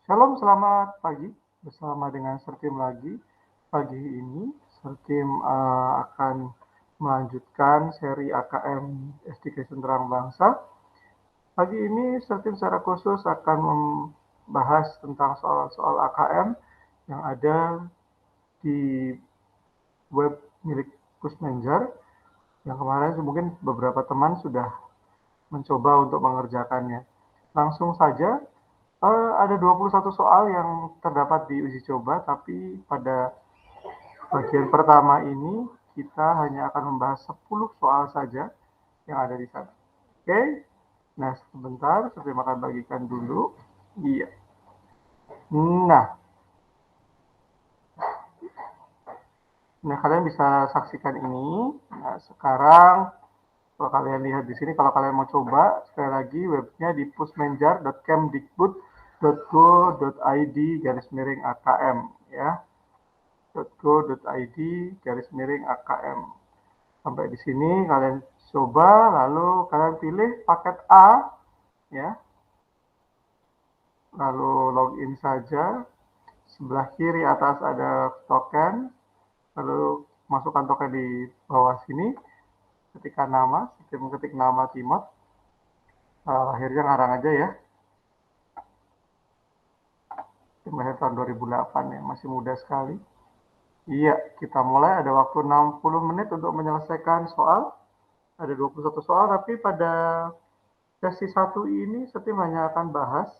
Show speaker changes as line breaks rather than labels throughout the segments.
Shalom, selamat pagi. Bersama dengan Sertim lagi. Pagi ini Sertim akan melanjutkan seri AKM Education Terang Bangsa. Pagi ini Sertim secara khusus akan membahas tentang soal-soal AKM yang ada di web milik Pusmenjar, yang kemarin mungkin beberapa teman sudah mencoba untuk mengerjakannya. Langsung saja, ada 21 soal yang terdapat di uji coba, tapi pada bagian pertama ini kita hanya akan membahas 10 soal saja yang ada di sana. Oke, nah sebentar saya akan bagikan dulu. Iya. Nah, kalian bisa saksikan ini. Nah, sekarang kalau kalian lihat di sini, kalau kalian mau coba, sekali lagi webnya di pusmenjar.kemdikbud.go.id /AKM ya. .go.id /AKM. Sampai di sini kalian coba, lalu kalian pilih paket A ya. Lalu login saja. Sebelah kiri atas ada token. Lalu masukkan token di bawah sini. Ketikkan nama, ketik nama Timot. Lahirnya ngarang aja ya. Lahir tahun 2008 ya, masih muda sekali. Iya, kita mulai. Ada waktu 60 menit untuk menyelesaikan soal. Ada 21 soal, tapi pada sesi 1 ini Setim hanya akan bahas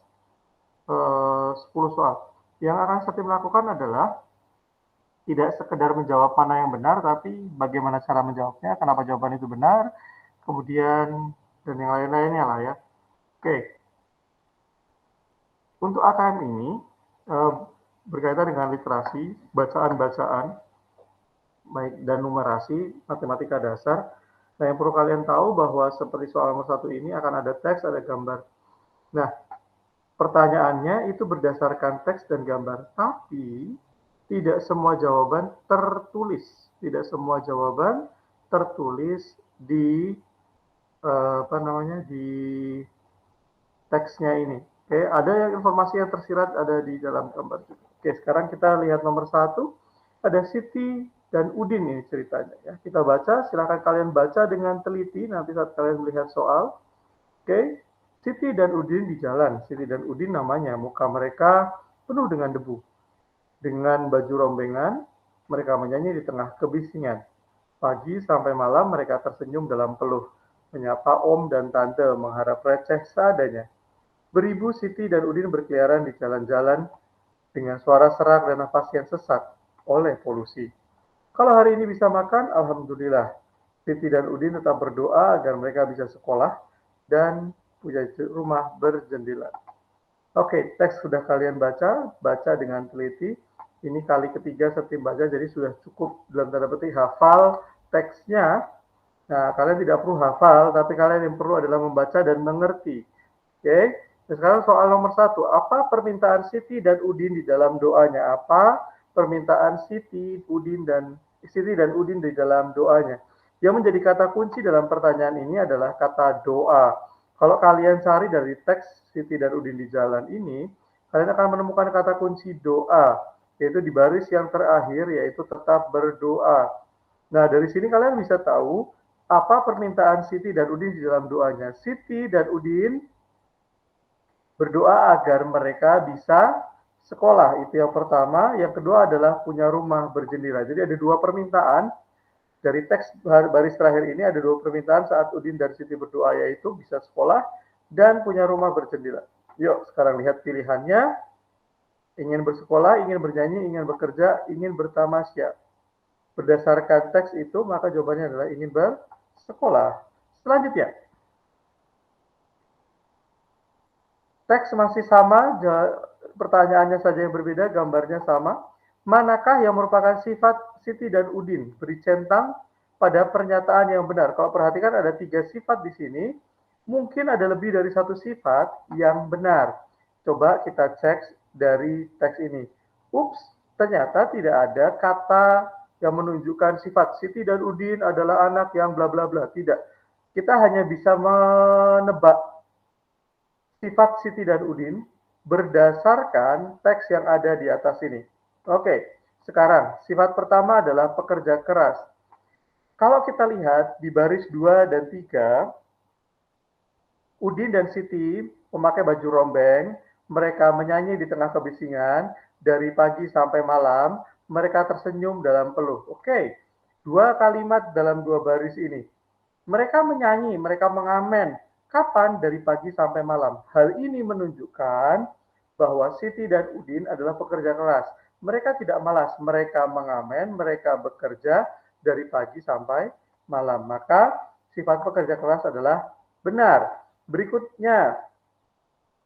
10 soal. Yang akan Setim lakukan adalah tidak sekedar menjawab mana yang benar, tapi bagaimana cara menjawabnya, kenapa jawaban itu benar, kemudian dan yang lain-lainnya lah ya. Oke, untuk AKM ini berkaitan dengan literasi, bacaan-bacaan, baik dan numerasi, matematika dasar. Nah, yang perlu kalian tahu bahwa seperti soal nomor 1 ini akan ada teks, ada gambar. Nah, pertanyaannya itu berdasarkan teks dan gambar, tapi tidak semua jawaban tertulis. Tidak semua jawaban tertulis di di teksnya ini. Oke, ada yang informasi yang tersirat ada di dalam gambar. Oke, sekarang kita lihat nomor 1. Ada Siti dan Udin ini ceritanya ya. Kita baca, silakan kalian baca dengan teliti nanti saat kalian melihat soal. Oke, Siti dan Udin di jalan. Siti dan Udin namanya, muka mereka penuh dengan debu. Dengan baju rombengan, mereka menyanyi di tengah kebisingan. Pagi sampai malam mereka tersenyum dalam peluh, menyapa om dan tante, mengharap receh seadanya. Beribu Siti dan Udin berkeliaran di jalan-jalan dengan suara serak dan nafas yang sesak oleh polusi. Kalau hari ini bisa makan, alhamdulillah. Siti dan Udin tetap berdoa agar mereka bisa sekolah dan punya rumah berjendela. Oke, teks sudah kalian baca dengan teliti. Ini kali ketiga Setim baca, jadi sudah cukup dalam tanda petik hafal teksnya. Nah, kalian tidak perlu hafal, tapi kalian yang perlu adalah membaca dan mengerti. Oke, nah, sekarang soal nomor 1. Apa permintaan Siti dan Udin di dalam doanya? Apa permintaan Siti dan Udin di dalam doanya? Yang menjadi kata kunci dalam pertanyaan ini adalah kata doa. Kalau kalian cari dari teks Siti dan Udin di jalan ini, kalian akan menemukan kata kunci doa, yaitu di baris yang terakhir, yaitu tetap berdoa. Nah, dari sini kalian bisa tahu apa permintaan Siti dan Udin di dalam doanya. Siti dan Udin berdoa agar mereka bisa sekolah. Itu yang pertama. Yang kedua adalah punya rumah berjendela. Jadi ada dua permintaan. Dari teks baris terakhir ini ada dua permintaan saat Udin dan Siti berdoa, yaitu bisa sekolah dan punya rumah berjendela. Yuk, sekarang lihat pilihannya. Ingin bersekolah, ingin bernyanyi, ingin bekerja, ingin bertamasya. Berdasarkan teks itu, maka jawabannya adalah ingin bersekolah. Selanjutnya, teks masih sama, pertanyaannya saja yang berbeda, gambarnya sama. Manakah yang merupakan sifat Siti dan Udin? Beri centang pada pernyataan yang benar. Kalau perhatikan ada 3 sifat di sini, mungkin ada lebih dari 1 sifat yang benar. Coba kita cek dari teks ini. Ups, ternyata tidak ada kata yang menunjukkan sifat Siti dan Udin adalah anak yang bla bla bla. Tidak. Kita hanya bisa menebak sifat Siti dan Udin berdasarkan teks yang ada di atas ini. Oke, sekarang sifat pertama adalah pekerja keras. Kalau kita lihat di baris 2 dan 3, Udin dan Siti memakai baju rombeng, mereka menyanyi di tengah kebisingan, dari pagi sampai malam, mereka tersenyum dalam peluh. Oke, dua kalimat dalam dua baris ini. Mereka menyanyi, mereka mengamen. Kapan? Dari pagi sampai malam. Hal ini menunjukkan bahwa Siti dan Udin adalah pekerja keras. Mereka tidak malas, mereka mengamen, mereka bekerja dari pagi sampai malam. Maka sifat pekerja keras adalah benar. Berikutnya,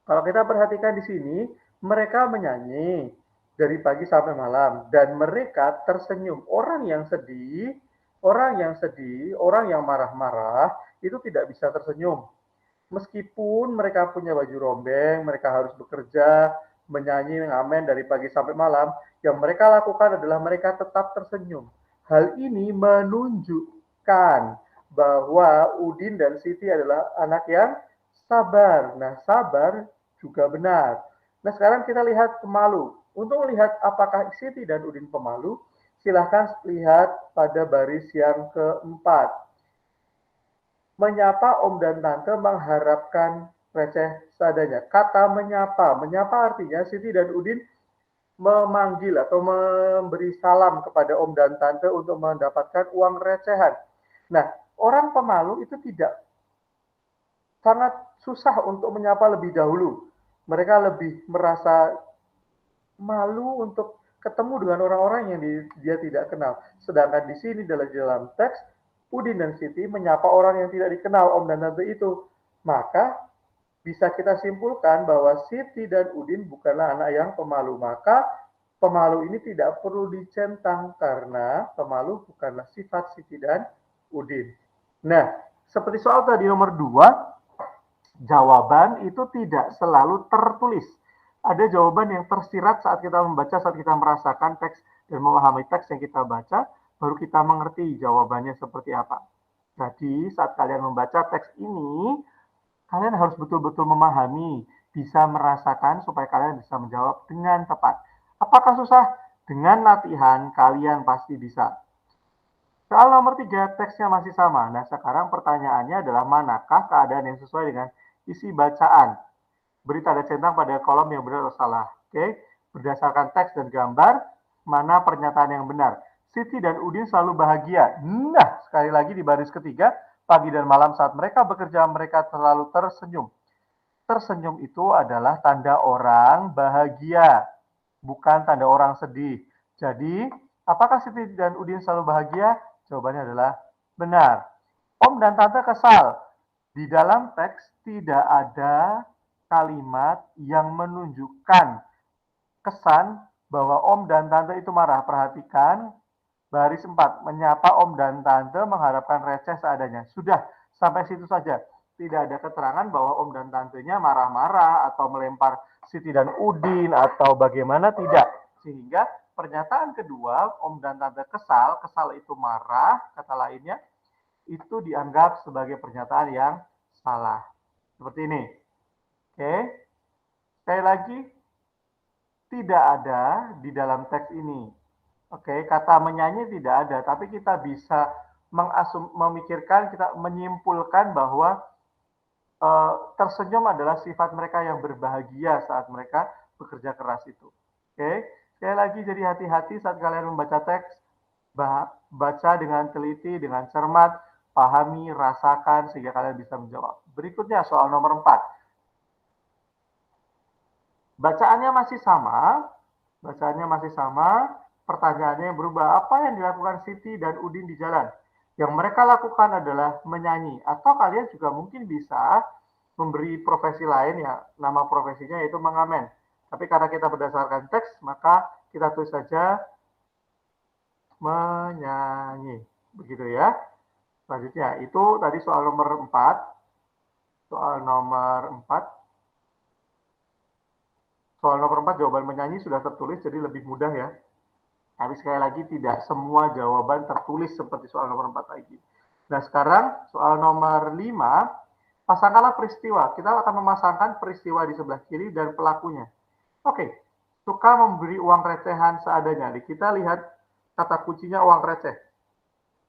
kalau kita perhatikan di sini, mereka menyanyi dari pagi sampai malam dan mereka tersenyum. Orang yang marah-marah itu tidak bisa tersenyum. Meskipun mereka punya baju rombeng, mereka harus bekerja, menyanyi, mengamen dari pagi sampai malam, yang mereka lakukan adalah mereka tetap tersenyum. Hal ini menunjukkan bahwa Udin dan Siti adalah anak yang sabar. Nah, sabar juga benar. Nah, sekarang kita lihat pemalu. Untuk melihat apakah Siti dan Udin pemalu, silahkan lihat pada baris yang keempat. Menyapa om dan tante mengharapkan receh seadanya. Kata menyapa. Menyapa artinya Siti dan Udin memanggil atau memberi salam kepada om dan tante untuk mendapatkan uang recehan. Nah, orang pemalu itu sangat susah untuk menyapa lebih dahulu. Mereka lebih merasa malu untuk ketemu dengan orang-orang yang dia tidak kenal. Sedangkan di sini dalam teks, Udin dan Siti menyapa orang yang tidak dikenal, om dan tante itu. Maka bisa kita simpulkan bahwa Siti dan Udin bukanlah anak yang pemalu. Maka pemalu ini tidak perlu dicentang karena pemalu bukanlah sifat Siti dan Udin. Nah, seperti soal tadi nomor 2, jawaban itu tidak selalu tertulis. Ada jawaban yang tersirat saat kita membaca, saat kita merasakan teks dan memahami teks yang kita baca, baru kita mengerti jawabannya seperti apa. Jadi saat kalian membaca teks ini, kalian harus betul-betul memahami, bisa merasakan supaya kalian bisa menjawab dengan tepat. Apakah susah? Dengan latihan kalian pasti bisa. Soal nomor 3, teksnya masih sama. Nah, sekarang pertanyaannya adalah manakah keadaan yang sesuai dengan isi bacaan? Beri tanda centang pada kolom yang benar atau salah. Oke, berdasarkan teks dan gambar, mana pernyataan yang benar? Siti dan Udin selalu bahagia. Nah, sekali lagi di baris ketiga, pagi dan malam saat mereka bekerja, mereka selalu tersenyum. Tersenyum itu adalah tanda orang bahagia, bukan tanda orang sedih. Jadi, apakah Siti dan Udin selalu bahagia? Jawabannya adalah benar. Om dan Tante kesal. Di dalam teks tidak ada kalimat yang menunjukkan kesan bahwa om dan tante itu marah. Perhatikan baris 4, menyapa om dan tante mengharapkan receh seadanya. Sudah, sampai situ saja. Tidak ada keterangan bahwa om dan tantenya marah-marah atau melempar Siti dan Udin atau bagaimana, tidak. Sehingga pernyataan kedua, om dan tante kesal itu marah, kata lainnya, itu dianggap sebagai pernyataan yang salah. Seperti ini. Oke, sekali lagi, tidak ada di dalam teks ini. Oke, kata menyanyi tidak ada, tapi kita bisa memikirkan, kita menyimpulkan bahwa tersenyum adalah sifat mereka yang berbahagia saat mereka bekerja keras itu. Oke, sekali lagi jadi hati-hati saat kalian membaca teks, baca dengan teliti, dengan cermat, pahami, rasakan, sehingga kalian bisa menjawab. Berikutnya soal nomor 4. Bacaannya masih sama, pertanyaannya yang berubah. Apa yang dilakukan Siti dan Udin di jalan? Yang mereka lakukan adalah menyanyi. Atau kalian juga mungkin bisa memberi profesi lain, ya, nama profesinya yaitu mengamen. Tapi karena kita berdasarkan teks, maka kita tulis saja menyanyi. Begitu ya. Selanjutnya, itu tadi soal nomor 4. Soal nomor 4, jawaban menyanyi sudah tertulis, jadi lebih mudah ya. Tapi sekali lagi, tidak semua jawaban tertulis seperti soal nomor 4 lagi. Nah, sekarang soal nomor 5, Pasangkanlah peristiwa. Kita akan memasangkan peristiwa di sebelah kiri dan pelakunya. Oke, suka memberi uang recehan seadanya. Kita lihat kata kuncinya uang receh.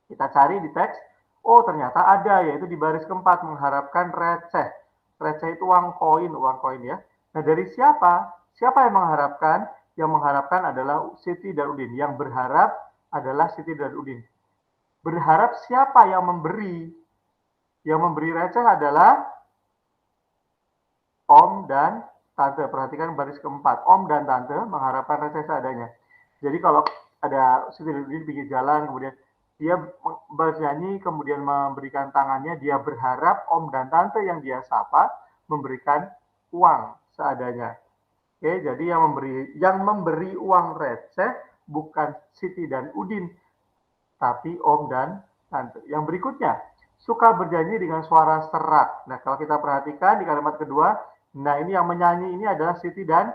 Kita cari di teks, oh ternyata ada, yaitu di baris keempat, mengharapkan receh. Receh itu uang koin ya. Nah dari siapa? Siapa yang mengharapkan? Yang mengharapkan adalah Siti dan Udin. Yang berharap adalah Siti dan Udin. Berharap siapa yang memberi? Yang memberi receh adalah Om dan Tante. Perhatikan baris keempat. Om dan Tante mengharapkan receh seadanya. Jadi kalau ada Siti dan Udin pinggir jalan, kemudian dia bernyanyi, kemudian memberikan tangannya, dia berharap Om dan Tante yang dia sapa memberikan uang seadanya. Oke, jadi yang memberi uang receh bukan Siti dan Udin, tapi Om dan Tante. Yang berikutnya, suka bernyanyi dengan suara serak. Nah, kalau kita perhatikan di kalimat kedua, nah ini yang menyanyi ini adalah Siti dan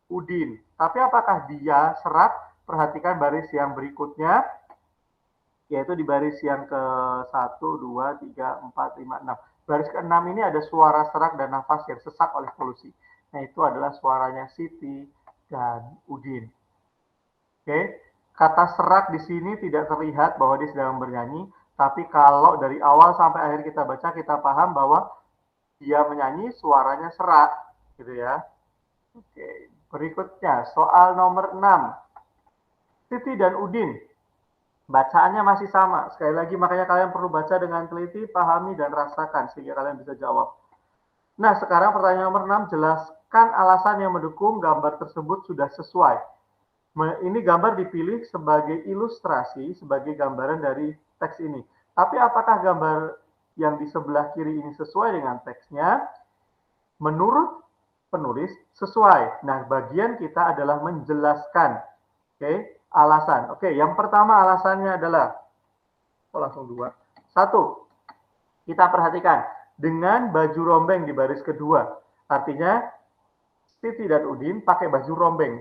Udin. Tapi apakah dia serak? Perhatikan baris yang berikutnya, yaitu di baris yang ke-1, 2, 3, 4, 5, 6. Baris ke-6 ini ada suara serak dan nafas yang sesak oleh polusi. Nah, itu adalah suaranya Siti dan Udin. Oke, kata serak di sini tidak terlihat bahwa dia sedang bernyanyi, tapi kalau dari awal sampai akhir kita baca, kita paham bahwa dia menyanyi suaranya serak, gitu ya. Oke, berikutnya soal nomor 6. Siti dan Udin. Bacaannya masih sama. Sekali lagi makanya kalian perlu baca dengan teliti, pahami dan rasakan sehingga kalian bisa jawab. Nah, sekarang pertanyaan nomor 6, jelaskan alasan yang mendukung gambar tersebut sudah sesuai. Ini gambar dipilih sebagai ilustrasi, sebagai gambaran dari teks ini. Tapi apakah gambar yang di sebelah kiri ini sesuai dengan teksnya? Menurut penulis, sesuai. Nah, bagian kita adalah menjelaskan. Oke, alasan. Oke, yang pertama alasannya adalah, langsung 2. 1, kita perhatikan. Dengan baju rombeng di baris kedua. Artinya, Siti dan Udin pakai baju rombeng.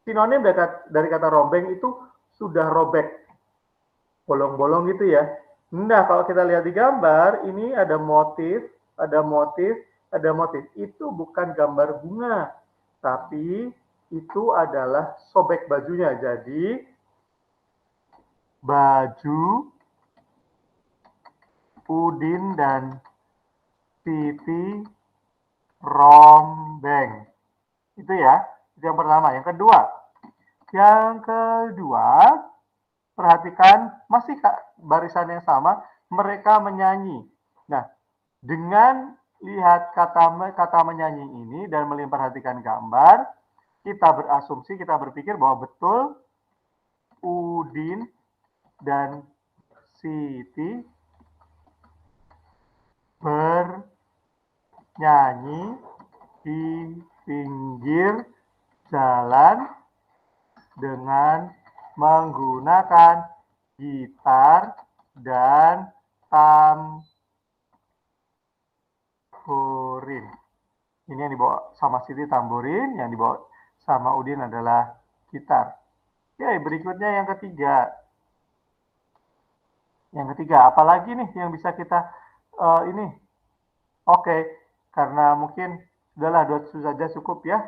Sinonim dari kata rombeng itu sudah robek, bolong-bolong gitu ya. Nah, kalau kita lihat di gambar, ini ada motif, ada motif, ada motif. Itu bukan gambar bunga, tapi itu adalah sobek bajunya. Jadi, baju Udin dan Siti rombeng. Itu ya. Itu yang pertama. Yang kedua, perhatikan masih barisan yang sama, mereka menyanyi. Nah, dengan lihat kata menyanyi ini dan memperhatikan gambar, kita berasumsi, kita berpikir bahwa betul Udin dan Siti bernyanyi di pinggir jalan dengan menggunakan gitar dan tamborin. Ini yang dibawa sama Siti tamborin, yang dibawa sama Udin adalah gitar. Oke, berikutnya yang ketiga. Yang ketiga, apalagi nih yang bisa kita ini? Oke, karena mungkin sudahlah 2 saja cukup ya.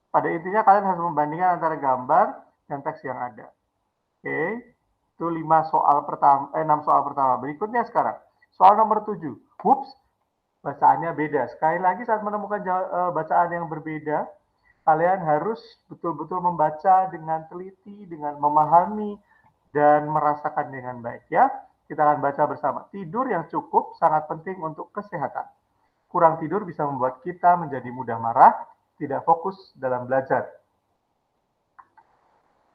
Pada intinya kalian harus membandingkan antara gambar dan teks yang ada. Oke, itu 6 soal pertama. Berikutnya sekarang, soal nomor 7. Whoops, bacaannya beda. Sekali lagi saat menemukan bacaan yang berbeda, kalian harus betul-betul membaca dengan teliti, dengan memahami, dan merasakan dengan baik ya. Kita akan baca bersama. Tidur yang cukup sangat penting untuk kesehatan. Kurang tidur bisa membuat kita menjadi mudah marah, tidak fokus dalam belajar.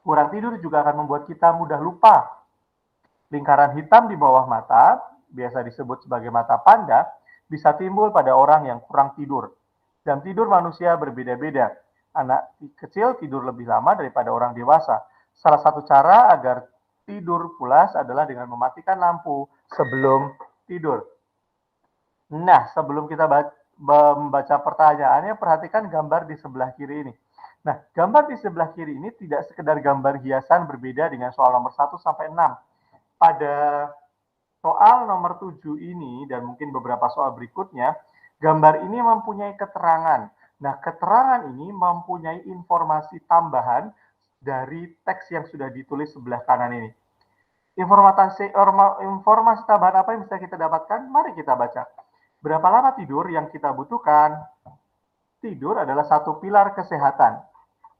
Kurang tidur juga akan membuat kita mudah lupa. Lingkaran hitam di bawah mata, biasa disebut sebagai mata panda, bisa timbul pada orang yang kurang tidur. Jam tidur manusia berbeda-beda. Anak kecil tidur lebih lama daripada orang dewasa. Salah satu cara agar tidur pulas adalah dengan mematikan lampu sebelum tidur. Nah, sebelum kita membaca pertanyaannya, perhatikan gambar di sebelah kiri ini. Nah, gambar di sebelah kiri ini tidak sekedar gambar hiasan berbeda dengan soal nomor 1 sampai 6. Pada soal nomor 7 ini dan mungkin beberapa soal berikutnya, gambar ini mempunyai keterangan. Nah, keterangan ini mempunyai informasi tambahan dari teks yang sudah ditulis sebelah kanan ini. Informasi tambahan apa yang bisa kita dapatkan? Mari kita baca. Berapa lama tidur yang kita butuhkan? Tidur adalah satu pilar kesehatan.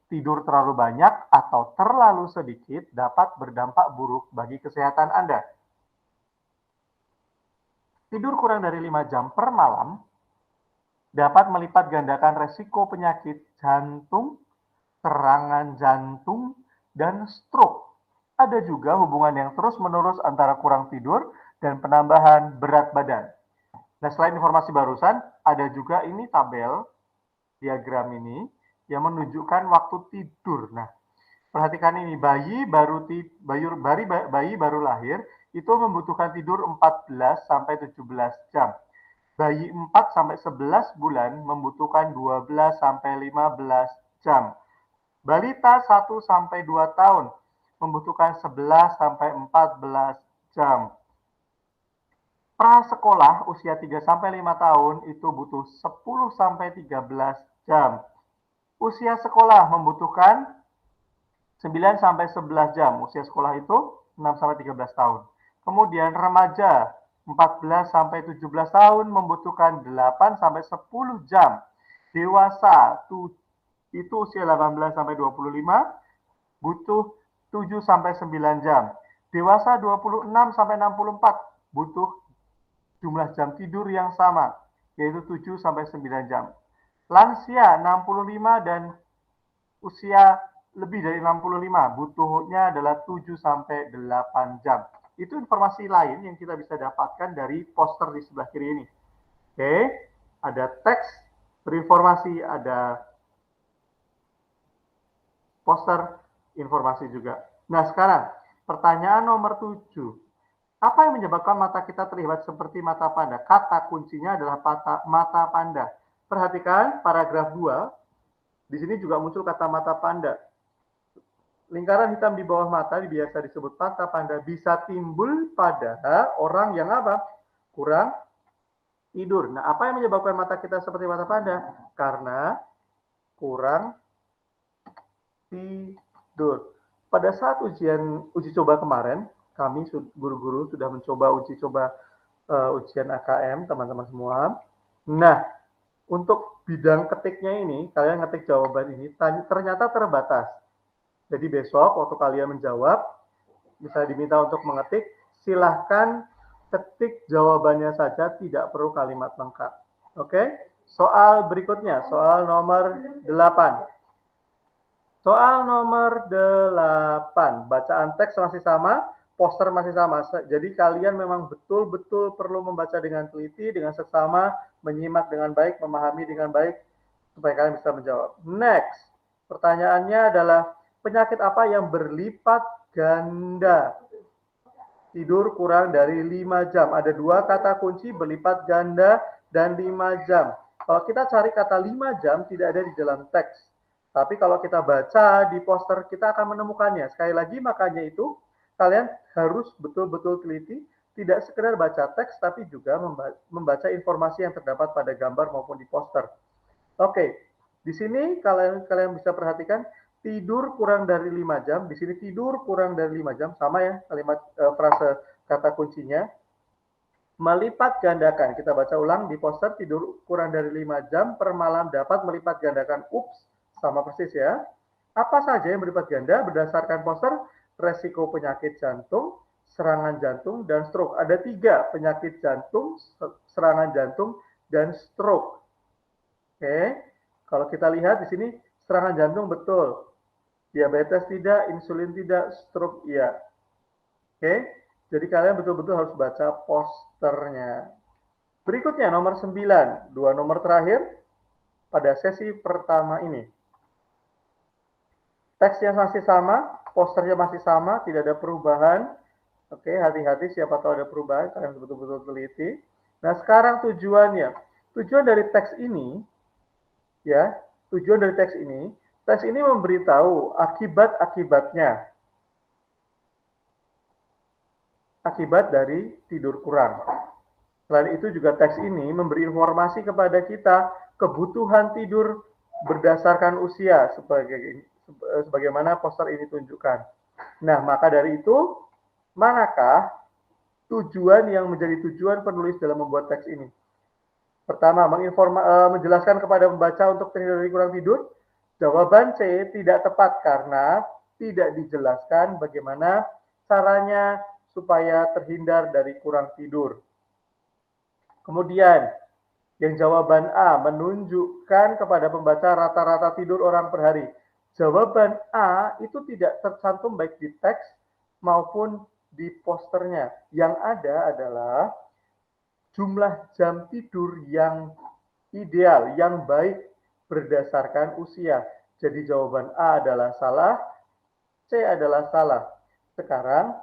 Tidur terlalu banyak atau terlalu sedikit dapat berdampak buruk bagi kesehatan Anda. Tidur kurang dari 5 jam per malam dapat melipat gandakan resiko penyakit jantung, serangan jantung, dan stroke. Ada juga hubungan yang terus-menerus antara kurang tidur dan penambahan berat badan. Nah, selain informasi barusan, ada juga ini tabel, diagram ini, yang menunjukkan waktu tidur. Nah, perhatikan ini, bayi baru lahir, itu membutuhkan tidur 14-17 jam. Bayi 4-11 bulan membutuhkan 12-15 jam. Balita 1-2 tahun membutuhkan 11-14 jam. Prasekolah usia 3-5 tahun itu butuh 10-13 jam. Usia sekolah membutuhkan 9-11 jam. Usia sekolah itu 6-13 tahun. Kemudian remaja 14-17 tahun membutuhkan 8-10 jam. Dewasa itu usia 18-25 butuh 7-9 jam. Dewasa 26-64 butuh jumlah jam tidur yang sama, yaitu 7-9 jam. Lansia 65 dan usia lebih dari 65 butuhnya adalah 7-8 jam. Itu informasi lain yang kita bisa dapatkan dari poster di sebelah kiri ini. Oke, ada teks berinformasi, ada poster informasi juga. Nah, sekarang pertanyaan nomor 7. Apa yang menyebabkan mata kita terlihat seperti mata panda? Kata kuncinya adalah mata panda. Perhatikan paragraf 2. Di sini juga muncul kata mata panda. Lingkaran hitam di bawah mata biasa disebut mata panda, bisa timbul pada orang yang apa? Kurang tidur. Nah, apa yang menyebabkan mata kita seperti mata panda? Karena kurang tidur. Pada saat uji coba kemarin, kami guru-guru sudah mencoba ujian AKM, teman-teman semua. Nah, untuk bidang ketiknya ini, kalian ngetik jawaban ini ternyata terbatas. Jadi besok waktu kalian menjawab, bisa diminta untuk mengetik, silahkan ketik jawabannya saja, tidak perlu kalimat lengkap. Oke? Soal berikutnya, soal nomor 8. Soal nomor 8, bacaan teks masih sama, poster masih sama. Jadi kalian memang betul-betul perlu membaca dengan teliti, dengan seksama, menyimak dengan baik, memahami dengan baik, supaya kalian bisa menjawab. Next, pertanyaannya adalah penyakit apa yang berlipat ganda? Tidur kurang dari 5 jam. Ada 2 kata kunci, berlipat ganda dan 5 jam. Kalau kita cari kata 5 jam, tidak ada di dalam teks. Tapi kalau kita baca di poster, kita akan menemukannya. Sekali lagi, makanya itu kalian harus betul-betul teliti, tidak sekedar baca teks, tapi juga membaca informasi yang terdapat pada gambar maupun di poster. Oke, di sini kalian bisa perhatikan, tidur kurang dari 5 jam. Di sini tidur kurang dari 5 jam, sama ya kalimat frase kata kuncinya. Melipat gandakan, kita baca ulang di poster, tidur kurang dari 5 jam per malam dapat melipat gandakan. Ups, sama persis ya. Apa saja yang berlipat ganda berdasarkan poster? Resiko penyakit jantung, serangan jantung, dan stroke. Ada 3 penyakit jantung, serangan jantung, dan stroke. Oke, kalau kita lihat di sini serangan jantung betul, diabetes tidak, insulin tidak, stroke iya. Oke, jadi kalian betul-betul harus baca posternya. Berikutnya nomor 9, 2 nomor terakhir pada sesi pertama ini. Teksnya masih sama, posternya masih sama, tidak ada perubahan. Oke, hati-hati siapa tahu ada perubahan, kalian betul-betul teliti. Nah, sekarang tujuannya. Tujuan dari teks ini, ya, teks ini memberitahu akibat-akibatnya. akibat dari tidur kurang. Selain itu juga teks ini memberi informasi kepada kita kebutuhan tidur berdasarkan usia sebagaimana poster ini tunjukkan. Nah, maka dari itu, manakah tujuan yang menjadi tujuan penulis dalam membuat teks ini? Pertama, menjelaskan kepada pembaca untuk terhindar dari kurang tidur. Jawaban C tidak tepat karena tidak dijelaskan bagaimana caranya supaya terhindar dari kurang tidur. Kemudian, yang jawaban A menunjukkan kepada pembaca rata-rata tidur orang per hari. Jawaban A itu tidak tercantum baik di teks maupun di posternya. Yang ada adalah jumlah jam tidur yang ideal, yang baik berdasarkan usia. Jadi jawaban A adalah salah, C adalah salah. Sekarang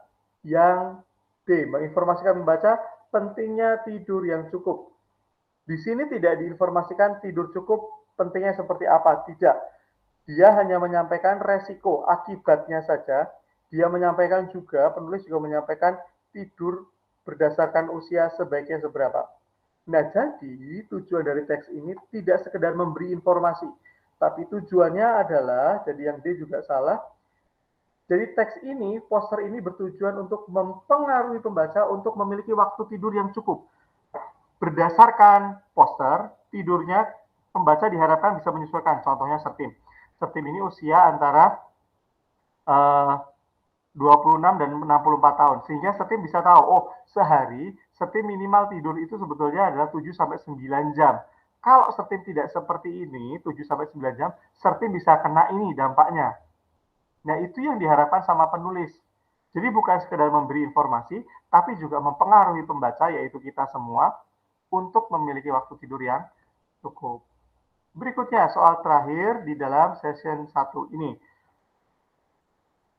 yang D, menginformasikan membaca pentingnya tidur yang cukup. Di sini tidak diinformasikan tidur cukup pentingnya seperti apa, tidak. Dia hanya menyampaikan resiko, akibatnya saja. Dia menyampaikan juga, penulis juga menyampaikan tidur berdasarkan usia sebaiknya seberapa. Nah, jadi tujuan dari teks ini tidak sekedar memberi informasi, tapi tujuannya adalah, jadi yang D juga salah, jadi teks ini, poster ini bertujuan untuk mempengaruhi pembaca untuk memiliki waktu tidur yang cukup. Berdasarkan poster, tidurnya pembaca diharapkan bisa menyesuaikan. Contohnya Sertim. Sertim ini usia antara 26 dan 64 tahun. Sehingga Sertim bisa tahu, oh sehari Sertim minimal tidur itu sebetulnya adalah 7-9 jam. Kalau Sertim tidak seperti ini, 7-9 jam, Sertim bisa kena ini dampaknya. Nah, itu yang diharapkan sama penulis. Jadi bukan sekedar memberi informasi, tapi juga mempengaruhi pembaca, yaitu kita semua, untuk memiliki waktu tidur yang cukup. Berikutnya, soal terakhir di dalam session 1 ini.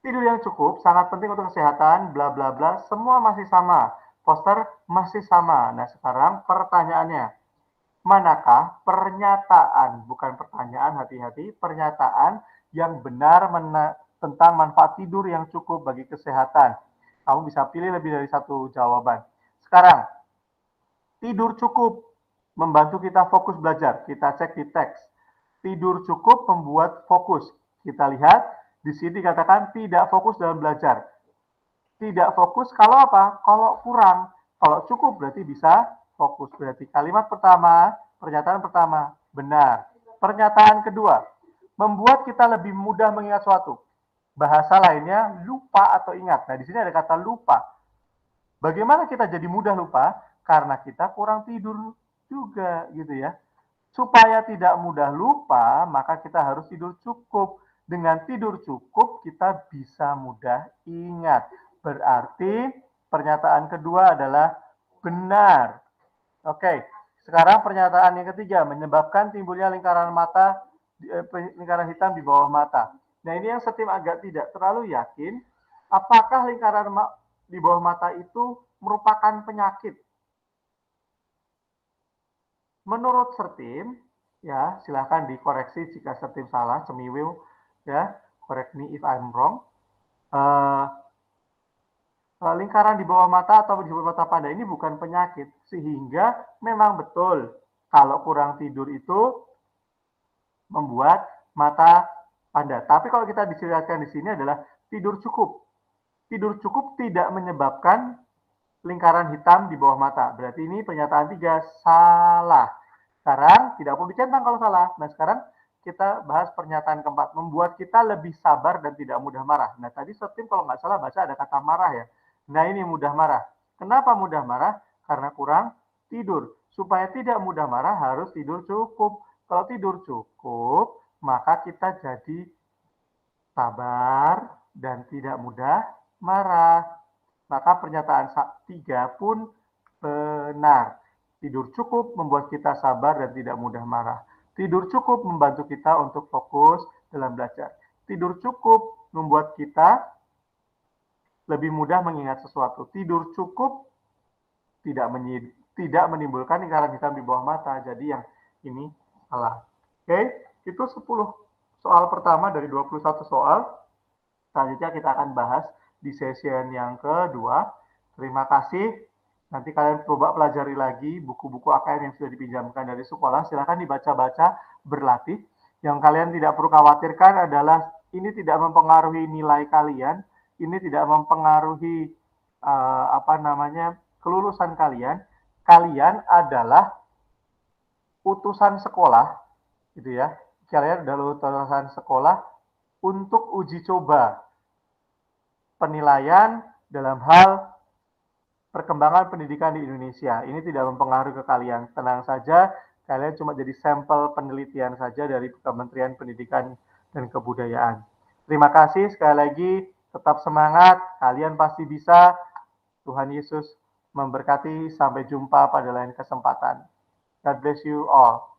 Tidur yang cukup sangat penting untuk kesehatan, bla bla bla, semua masih sama. Poster masih sama. Nah, sekarang pertanyaannya, manakah pernyataan, bukan pertanyaan, hati-hati, pernyataan yang benar tentang manfaat tidur yang cukup bagi kesehatan? Kamu bisa pilih lebih dari satu jawaban. Sekarang, tidur cukup membantu kita fokus belajar. Kita cek di teks. Tidur cukup membuat fokus. Kita lihat, di sini dikatakan tidak fokus dalam belajar. Tidak fokus kalau apa? Kalau kurang. Kalau cukup berarti bisa fokus. Berarti kalimat pertama, pernyataan pertama, benar. Pernyataan kedua, membuat kita lebih mudah mengingat suatu. Bahasa lainnya, lupa atau ingat. Nah, di sini ada kata lupa. Bagaimana kita jadi mudah lupa? Karena kita kurang tidur juga, gitu ya. Supaya tidak mudah lupa, maka kita harus tidur cukup. Dengan tidur cukup, kita bisa mudah ingat. Berarti pernyataan kedua adalah benar. Oke, sekarang pernyataan yang ketiga, menyebabkan timbulnya lingkaran hitam di bawah mata. Nah, ini yang Sertim agak tidak terlalu yakin, apakah lingkaran di bawah mata itu merupakan penyakit. Menurut Sertim, ya silahkan dikoreksi jika Sertim salah, cemiwiw, ya correct me if I'm wrong. Lingkaran di bawah mata atau di bawah mata panda ini bukan penyakit, sehingga memang betul kalau kurang tidur itu membuat mata panda. Tapi kalau kita dijelaskan di sini adalah tidur cukup. Tidur cukup tidak menyebabkan lingkaran hitam di bawah mata. Berarti ini pernyataan 3 salah. Sekarang tidak perlu dicentang kalau salah. Nah, sekarang kita bahas pernyataan keempat. Membuat kita lebih sabar dan tidak mudah marah. Nah, tadi Sertim kalau nggak salah baca ada kata marah ya. Nah, ini mudah marah. Kenapa mudah marah? Karena kurang tidur. Supaya tidak mudah marah harus tidur cukup. Kalau tidur cukup, maka kita jadi sabar dan tidak mudah marah. Maka pernyataan 3 pun benar. Tidur cukup membuat kita sabar dan tidak mudah marah. Tidur cukup membantu kita untuk fokus dalam belajar. Tidur cukup membuat kita lebih mudah mengingat sesuatu. Tidur cukup tidak menimbulkan lingkaran hitam di bawah mata. Jadi yang ini salah. Oke, itu 10 soal pertama dari 21 soal. Selanjutnya kita akan bahas di session yang kedua Terima kasih. Nanti kalian coba pelajari lagi buku-buku AKN yang sudah dipinjamkan dari sekolah. Silahkan dibaca-baca, berlatih. Yang kalian tidak perlu khawatirkan adalah ini tidak mempengaruhi nilai kalian, ini tidak mempengaruhi kelulusan kalian. Kalian adalah utusan sekolah, gitu ya. Kalian adalah utusan sekolah untuk uji coba penilaian dalam hal perkembangan pendidikan di Indonesia. Ini tidak mempengaruhi ke kalian. Tenang saja, kalian cuma jadi sampel penelitian saja dari Kementerian Pendidikan dan Kebudayaan. Terima kasih sekali lagi, tetap semangat, kalian pasti bisa. Tuhan Yesus memberkati, sampai jumpa pada lain kesempatan. God bless you all.